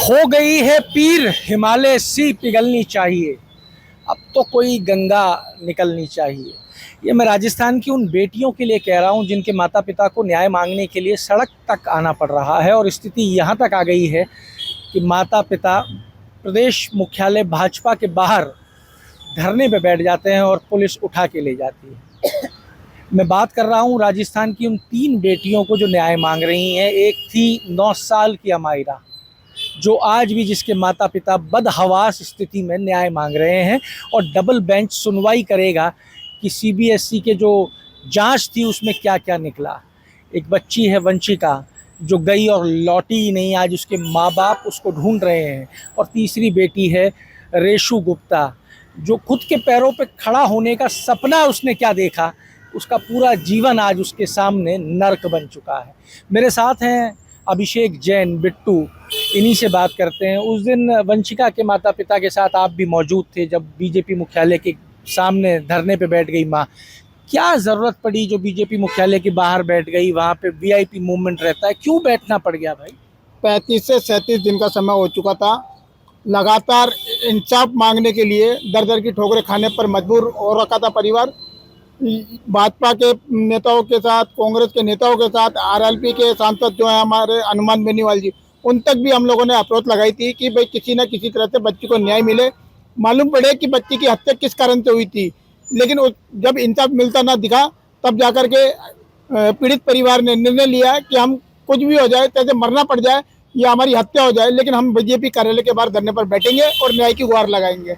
हो गई है पीर हिमालय सी पिघलनी चाहिए, अब तो कोई गंगा निकलनी चाहिए। ये मैं राजस्थान की उन बेटियों के लिए कह रहा हूँ जिनके माता पिता को न्याय मांगने के लिए सड़क तक आना पड़ रहा है और स्थिति यहाँ तक आ गई है कि माता पिता प्रदेश मुख्यालय भाजपा के बाहर धरने पे बैठ जाते हैं और पुलिस उठा के ले जाती है। मैं बात कर रहा हूँ राजस्थान की उन 3 बेटियों को जो न्याय मांग रही हैं। एक थी 9 साल की अमायरा, जो आज भी जिसके माता पिता बदहवास स्थिति में न्याय मांग रहे हैं और डबल बेंच सुनवाई करेगा कि सीबीएसई के जो जांच थी उसमें क्या क्या निकला। एक बच्ची है वंशिका, जो गई और लौटी ही नहीं, आज उसके माँ बाप उसको ढूंढ रहे हैं। और तीसरी बेटी है रेशु गुप्ता, जो खुद के पैरों पे खड़ा होने का सपना उसने क्या देखा, उसका पूरा जीवन आज उसके सामने नर्क बन चुका है। मेरे साथ हैं अभिषेक जैन, बिट्टू, इन्हीं से बात करते हैं। उस दिन वंशिका के माता पिता के साथ आप भी मौजूद थे जब बीजेपी मुख्यालय के सामने धरने पे बैठ गई माँ। क्या ज़रूरत पड़ी जो बीजेपी मुख्यालय के बाहर बैठ गई? वहाँ पे वीआईपी मूवमेंट रहता है, क्यों बैठना पड़ गया भाई? 35 से 37 दिन का समय हो चुका था। लगातार इंसाफ मांगने के लिए दर दर की ठोकरें खाने पर मजबूर हो रखा था परिवार। भाजपा के नेताओं के साथ, कांग्रेस के नेताओं के साथ, आरएलपी के सांसद जो है हमारे हनुमान बेनीवाल जी, उन तक भी हम लोगों ने अप्रोच लगाई थी कि भाई किसी न किसी तरह से बच्ची को न्याय मिले, मालूम पड़े कि बच्ची की हत्या किस कारण से हुई थी। लेकिन जब इंसाफ मिलता ना दिखा, तब जाकर के पीड़ित परिवार ने निर्णय लिया कि हम कुछ भी हो जाए, चाहे मरना पड़ जाए या हमारी हत्या हो जाए, लेकिन हम बीजेपी कार्यालय के बाहर धरने पर बैठेंगे और न्याय की गुहार लगाएंगे।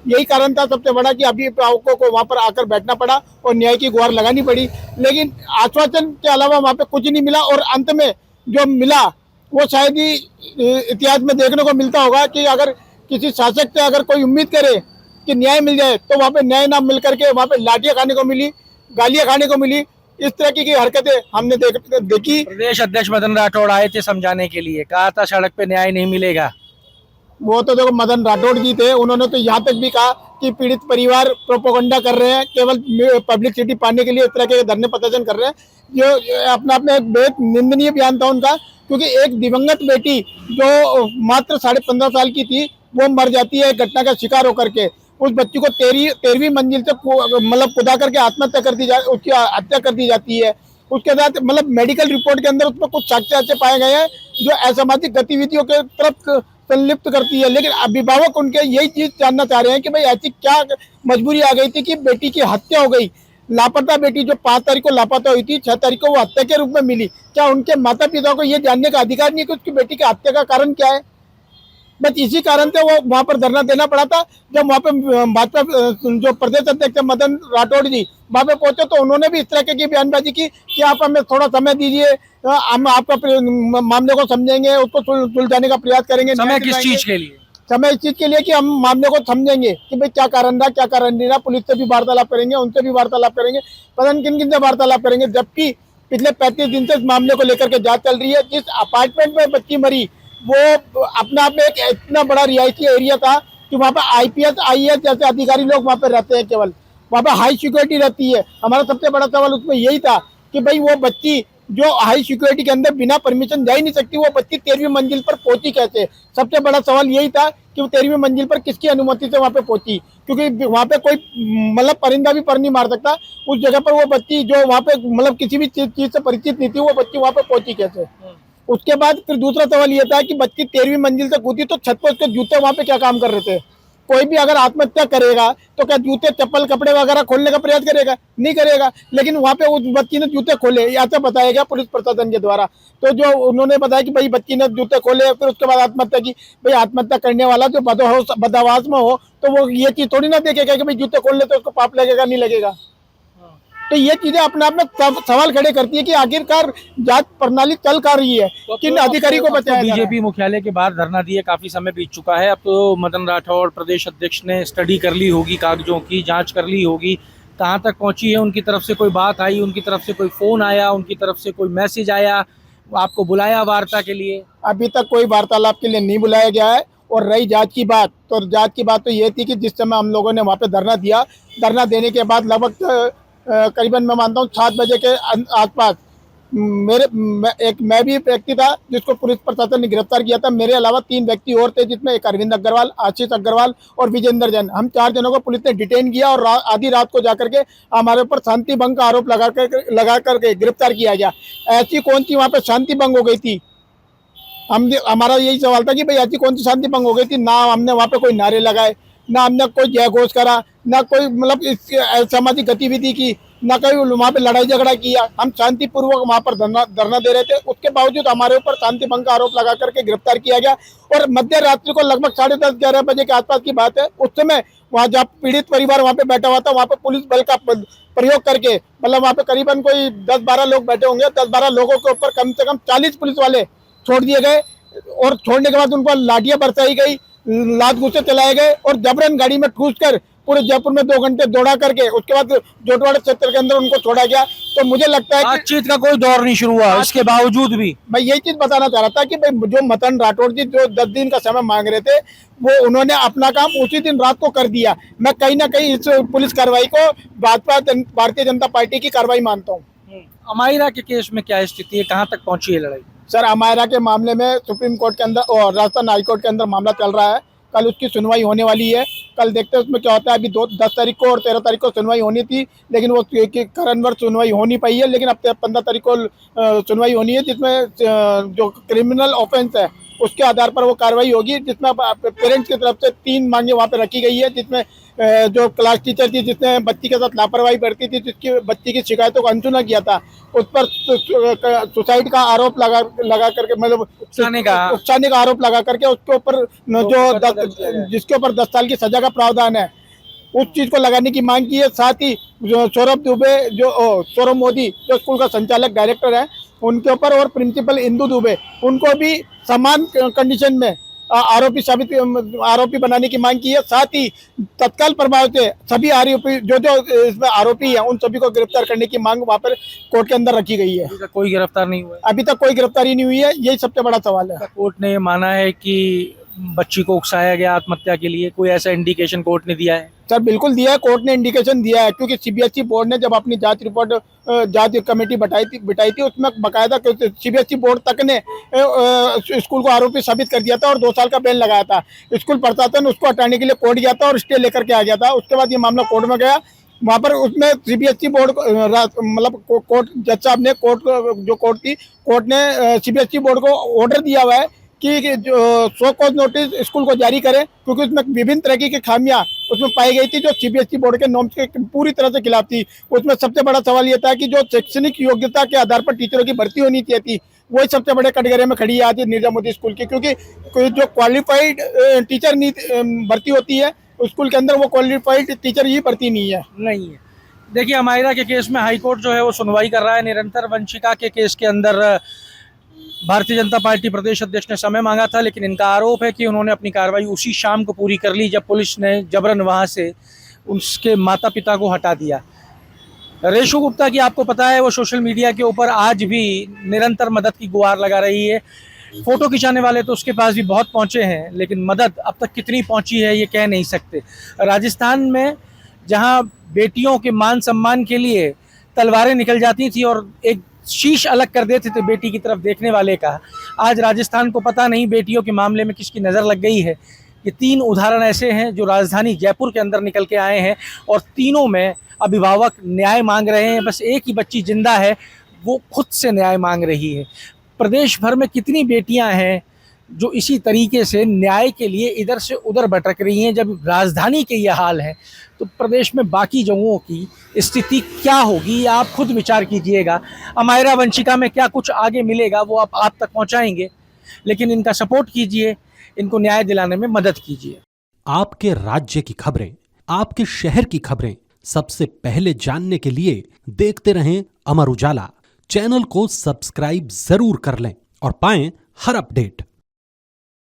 यही कारण था सबसे बड़ा कि अभिभावकों को वहां पर आकर बैठना पड़ा और न्याय की गुहार लगानी पड़ी। लेकिन आश्वासन के अलावा वहां पे कुछ नहीं मिला और अंत में जो मिला वो शायद ही इतिहास में देखने को मिलता होगा कि अगर किसी शासक से अगर कोई उम्मीद करे कि न्याय मिल जाए, तो वहाँ पे न्याय ना मिल करके वहाँ पे लाठियां खाने को मिली, गालियां खाने को मिली। इस तरह की हरकतें हमने देखी। प्रदेश अध्यक्ष मदन राठौड़ आए थे समझाने के लिए, कहा था सड़क पे न्याय नहीं मिलेगा। वो तो देखो मदन राठौड़ जी थे, उन्होंने तो यहाँ तक भी कहा कि पीड़ित परिवार प्रोपोगंडा कर रहे हैं, केवल पब्लिसिटी पाने के लिए इस तरह के धरने प्रदर्शन कर रहे हैं। जो अपना अपना एक बेहद निंदनीय बयान था उनका, क्योंकि एक दिवंगत बेटी जो मात्र 15.5 साल की थी, वो मर जाती है घटना का शिकार होकर के। उस बच्ची को 13वीं मंजिल से मतलब कुदा करके आत्महत्या कर दी उसकी हत्या कर दी जाती है। उसके साथ मतलब मेडिकल रिपोर्ट के अंदर उसमें कुछ साक्ष्य पाए गए हैं जो असामाजिक गतिविधियों के तरफ संलिप्त करती है। लेकिन अभिभावक उनके यही चीज जानना चाह रहे हैं कि भाई ऐसी क्या मजबूरी आ गई थी कि बेटी की हत्या हो गई। लापता बेटी जो 5 तारीख को लापता हुई थी, 6 तारीख को वो हत्या के रूप में मिली। क्या उनके माता पिता को ये जानने का अधिकार नहीं है कि उसकी बेटी की हत्या का कारण क्या है? बस इसी कारण से वो वहां पर धरना देना पड़ा था। जब वहां पे भाजपा जो प्रदेश अध्यक्ष मदन राठौड़ जी वहां पे पहुंचे, तो उन्होंने भी इस तरह की बयानबाजी की कि आप हमें थोड़ा समय दीजिए, हम आपका मामले को समझेंगे, उसको सुलझाने का प्रयास करेंगे। समय किस चीज के लिए? समय इस चीज के लिए कि हम मामले को समझेंगे कि भाई क्या कारण रहा, क्या कारण नहीं रहा। पुलिस से भी वार्तालाप करेंगे, उनसे भी वार्तालाप करेंगे, पता नहीं किन किन से वार्तालाप करेंगे। जबकि पिछले 35 दिन से इस मामले को लेकर के जांच चल रही है। जिस अपार्टमेंट में बच्ची मरी, वो अपने आप में एक इतना बड़ा रिहायशी एरिया था कि वहाँ पर आईपीएस आईएएस जैसे अधिकारी लोग वहाँ पर रहते हैं। केवल वहाँ पर हाई सिक्योरिटी रहती है। हमारा सबसे बड़ा सवाल उसमें यही था कि भाई वो बच्ची जो हाई सिक्योरिटी के अंदर बिना परमिशन जा ही नहीं सकती, वो बच्ची 13वीं मंजिल पर पहुंची कैसे? सबसे बड़ा सवाल यही था कि वो 13वीं मंजिल पर किसकी अनुमति से वहाँ पे पहुंची, क्योंकि वहाँ पे कोई मतलब परिंदा भी पर नहीं मार सकता। उस जगह पर वो बच्ची जो वहाँ पे मतलब किसी भी चीज से परिचित नहीं थी, वो बच्ची वहाँ पे पहुंची कैसे? उसके बाद फिर दूसरा सवाल ये था कि बच्ची 13वीं मंजिल से कूदी, तो छत पर उसके जूते वहाँ पे क्या काम कर रहे थे? कोई भी अगर आत्महत्या करेगा तो क्या जूते चप्पल कपड़े वगैरह खोलने का प्रयास करेगा? नहीं करेगा। लेकिन वहाँ पे उस बच्ची ने जूते खोले, ऐसा बताया गया पुलिस प्रशासन के द्वारा। तो जो उन्होंने बताया कि भाई बच्ची ने जूते खोले, फिर उसके बाद आत्महत्या की। भाई आत्महत्या करने वाला जो बदहवास में हो, तो वो ये चीज थोड़ी ना देखेगा कि भाई जूते खोलने तो उसको पाप लगेगा, नहीं लगेगा। तो ये चीजें अपने आप में सवाल खड़े करती है कि आखिरकार जांच प्रणाली चल कर रही है, किन अधिकारी को बचाया जा रहा है। बीजेपी मुख्यालय के बाहर धरना दिए काफी समय बीत चुका है। अब तो मदन राठौड़ प्रदेश अध्यक्ष ने स्टडी कर ली होगी, कागजों की जांच कर ली होगी। कहाँ तक पहुंची है? उनकी तरफ से कोई बात आई? उनकी तरफ से कोई फोन आया? उनकी तरफ से कोई मैसेज आया? आपको बुलाया वार्ता के लिए? अभी तक कोई वार्तालाप के लिए नहीं बुलाया गया है। और रही जांच की बात, तो जांच की बात तो ये थी कि जिस समय हम लोगों ने वहाँ पे धरना दिया, धरना देने के बाद लगभग करीबन मैं मानता हूँ 7 बजे के आसपास मैं भी एक व्यक्ति था जिसको पुलिस प्रशासन ने गिरफ्तार किया था। मेरे अलावा 3 व्यक्ति और थे, जिसमें एक अरविंद अग्रवाल, आशीष अग्रवाल और विजेंद्र जैन। हम 4 जनों को पुलिस ने डिटेन किया और आधी रात को जाकर के हमारे ऊपर शांति भंग का आरोप लगा करके गिरफ्तार किया गया। ऐसी कौन सी वहाँ पे शांति भंग हो गई थी? हमारा यही सवाल था कि भाई ऐसी कौन सी शांति भंग हो गई थी? ना हमने वहाँ पे कोई नारे लगाए, ना हमने कोई जय घोष करा, ना कोई मतलब इस सामाजिक गतिविधि की, ना कोई वहाँ पे लड़ाई झगड़ा किया। हम शांतिपूर्वक वहाँ पर धरना दे रहे थे। उसके बावजूद हमारे ऊपर शांति भंग का आरोप लगा करके गिरफ्तार किया गया। और मध्य रात्रि को लगभग 10:30-11 बजे के आसपास की बात है। उस समय वहाँ जहाँ पीड़ित परिवार वहाँ पे बैठा हुआ था, वहाँ पे पुलिस बल का प्रयोग करके, मतलब वहाँ पे करीबन कोई 10-12 लोग बैठे होंगे, 10-12 लोगों के ऊपर कम से कम 40 पुलिस वाले छोड़ दिए गए। और छोड़ने के बाद उनको लाठियां बरसाई गई, लात घूंसे चलाए गए और जबरन गाड़ी में ठूस कर पूरे जयपुर में 2 घंटे दौड़ा करके उसके बाद जोटवाड़ा क्षेत्र के अंदर उनको छोड़ा गया। तो मुझे लगता है कि बातचीत का कोई दौर नहीं शुरू हुआ, इसके बावजूद भी मैं यही चीज बताना चाह रहा था कि भाई जो मदन राठौड़ जी जो 10 दिन का समय मांग रहे थे, वो उन्होंने अपना काम उसी दिन रात को कर दिया। मैं कहीं ना कहीं इस पुलिस कार्रवाई को भारतीय जनता पार्टी की कार्रवाई मानता हूँ। अमायरा के केस में क्या स्थिति है, कहाँ तक पहुंची है लड़ाई? सर, अमायरा के मामले में सुप्रीम कोर्ट के अंदर और राजस्थान हाई कोर्ट के अंदर मामला चल रहा है। कल उसकी सुनवाई होने वाली है। कल देखते हैं उसमें क्या होता है। अभी 10 तारीख को और 13 तारीख को सुनवाई होनी थी, लेकिन वो कारणवश सुनवाई हो नहीं पाई है। लेकिन अब 15 तारीख को सुनवाई होनी है, जिसमें जो क्रिमिनल ऑफेंस है उसके आधार पर वो कार्रवाई होगी, जिसमें पेरेंट्स की तरफ से 3 मांगे वहाँ पे रखी गई है। जिसमें जो क्लास टीचर थी जिसने बच्ची के साथ लापरवाही बरती थी, जिसकी बच्ची की शिकायतों को अनसुना किया था, उस पर सुसाइड का आरोप लगा करके, मतलब उकसाने का आरोप लगा करके उसके ऊपर जिसके ऊपर 10 साल की सजा का प्रावधान है, उस चीज को लगाने की मांग की है। साथ ही सौरभ मोदी जो स्कूल का संचालक डायरेक्टर है, उनके ऊपर और प्रिंसिपल इंदू दुबे, उनको भी समान कंडीशन में आरोपी बनाने की मांग की है। साथ ही तत्काल प्रभाव से सभी आरोपी जो इसमें आरोपी है उन सभी को गिरफ्तार करने की मांग वहाँ पर कोर्ट के अंदर रखी गई है। अभी तक कोई गिरफ्तार नहीं हुआ है? अभी तक कोई गिरफ्तारी नहीं हुई है, यही सबसे बड़ा सवाल है। कोर्ट ने ये माना है कि बच्ची को उकसाया गया आत्महत्या के लिए, कोई ऐसा इंडिकेशन कोर्ट ने दिया है? सर, बिल्कुल दिया है, कोर्ट ने इंडिकेशन दिया है। क्योंकि सीबीएसई बोर्ड ने जब अपनी जांच कमेटी बिठाई थी, उसमें बकायदा सीबीएसई बोर्ड तक ने स्कूल को आरोपी साबित कर दिया था और 2 साल का बैन लगाया था। स्कूल प्रशासन उसको हटाने के लिए कोर्ट गया था और स्टे लेकर के आ गया था। उसके बाद ये मामला कोर्ट में गया। वहाँ पर उसमें सीबीएसई बोर्ड मतलब कोर्ट जज साहब ने कोर्ट ने सीबीएसई बोर्ड को ऑर्डर दिया हुआ है कि जो शो कॉज नोटिस स्कूल को जारी करे, क्योंकि उसमें विभिन्न तरह की खामियां उसमें पाई गई थी जो सीबीएसई बोर्ड के नॉर्म्स के पूरी तरह से खिलाफ थी। उसमें सबसे बड़ा सवाल ये था कि जो शैक्षणिक योग्यता के आधार पर टीचरों की भर्ती होनी चाहिए थी, वही सबसे बड़े कटघरे में खड़ी है आज निजामुद्दीन स्कूल की। क्योंकि जो क्वालिफाइड टीचर भर्ती होती है स्कूल के अंदर, वो क्वालिफाइड टीचर ही भर्ती नहीं है। देखिए, अमायरा के केस में हाई कोर्ट जो है वो सुनवाई कर रहा है निरंतर। वंशिका के केस के अंदर भारतीय जनता पार्टी प्रदेश अध्यक्ष ने समय मांगा था, लेकिन इनका आरोप है कि उन्होंने अपनी कार्रवाई उसी शाम को पूरी कर ली जब पुलिस ने जबरन वहां से उसके माता पिता को हटा दिया। रेशु गुप्ता की आपको पता है, वो सोशल मीडिया के ऊपर आज भी निरंतर मदद की गुहार लगा रही है। फोटो खिंचाने वाले तो उसके पास भी बहुत पहुंचे हैं, लेकिन मदद अब तक कितनी पहुंची है ये कह नहीं सकते। राजस्थान में जहां बेटियों के मान सम्मान के लिए तलवारें निकल जाती थी और एक शीश अलग कर देते थे बेटी की तरफ देखने वाले का, आज राजस्थान को पता नहीं बेटियों के मामले में किसकी नज़र लग गई है। ये 3 उदाहरण ऐसे हैं जो राजधानी जयपुर के अंदर निकल के आए हैं और तीनों में अभिभावक न्याय मांग रहे हैं। बस एक ही बच्ची जिंदा है, वो खुद से न्याय मांग रही है। प्रदेश भर में कितनी बेटियां हैं जो इसी तरीके से न्याय के लिए इधर से उधर भटक रही हैं। जब राजधानी के ये हाल है तो प्रदेश में बाकी जगहों की स्थिति क्या होगी, आप खुद विचार कीजिएगा। अमायरा वंशिका में क्या कुछ आगे मिलेगा वो आप तक पहुंचाएंगे, लेकिन इनका सपोर्ट कीजिए, इनको न्याय दिलाने में मदद कीजिए। आपके राज्य की खबरें, आपके शहर की खबरें सबसे पहले जानने के लिए देखते रहें अमर उजाला। चैनल को सब्सक्राइब जरूर कर लें और पाएं हर अपडेट।